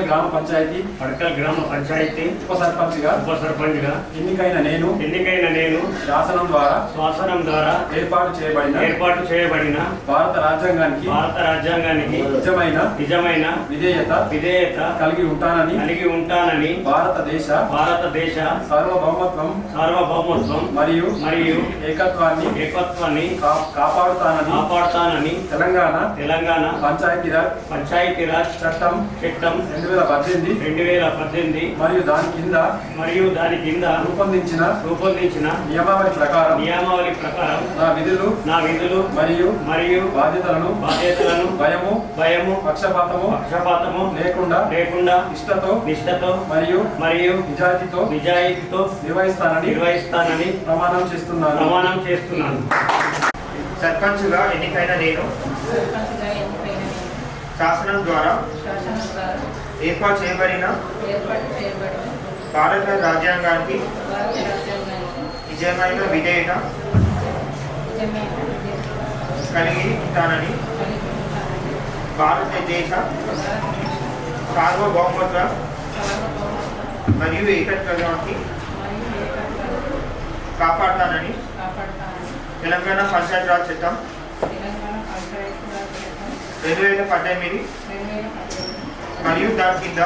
గ్రామ పంచాయతీ ఉప సర్పంచ్గా ఎన్నికైన నేను శాసనం ద్వారా ఏర్పాటు చేయబడిన భారత రాజ్యాంగానికి నిజమైన విధేయత కలిగి ఉంటానని భారతదేశ సార్వభౌమత్వం మరియు ఏకత్వాన్ని కాపాడుతానని తెలంగాణ పంచాయతీరాజ్ చట్టం 2018 మరియు దాని కింద రూపొందించిన నియమావళి ప్రకారం నా విధులు మరియు బాధ్యతలను భయము పక్షపాతము లేకుండా నిష్ఠతో మరియు నిజాయితీతో నిర్వహిస్తానని ప్రమాణం చేస్తున్నాను. సర్పంచ్గా ఎన్నికైన నేను శాసనం ద్వారా ఏర్పాటు చేయబడిన భారత రాజ్యాంగానికి నిజమైన విధేయత కలిగి ఉంటానని భారతదేశ సార్వభౌమత్వ మరియు ఏకత్వాన్ని కాపాడుతానని తెలంగాణ పంచాయతీరాజ్ చట్టం 2018 మరియు దాని కింద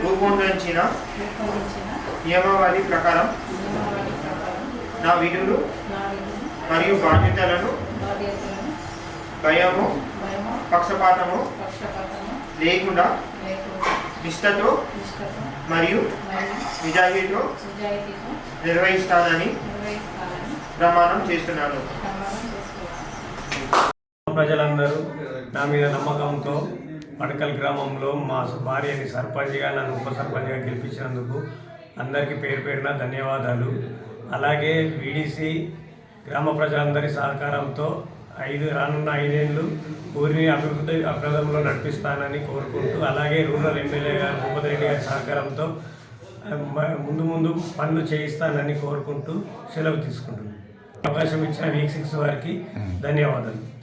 రూపొందించిన నియమావళి ప్రకారం నా విధులు మరియు బాధ్యతలను భయము పక్షపాతము లేకుండా నిష్ఠతో మరియు నిజాయితీతో నిర్వహిస్తానని ప్రమాణం చేస్తున్నాను. ప్రజలందరూ నా మీద నమ్మకంతో పడకల్ గ్రామంలో మా భార్యని సర్పంచ్గా నన్ను ఉప సర్పంచ్గా గెలిపించినందుకు అందరికీ పేరున ధన్యవాదాలు. అలాగే వీడీసీ గ్రామ ప్రజలందరి సహకారంతో రానున్న 5 ఏళ్ళు ఊరిని అభివృద్ధిలో నడిపిస్తానని కోరుకుంటూ, అలాగే రూరల్ ఎమ్మెల్యే గారు భూపతి రెడ్డి గారి సహకారంతో ముందు పనులు చేయిస్తానని కోరుకుంటూ సెలవు తీసుకుంటున్నాను. అవకాశం ఇచ్చిన వీక్ 6 వారికి ధన్యవాదాలు.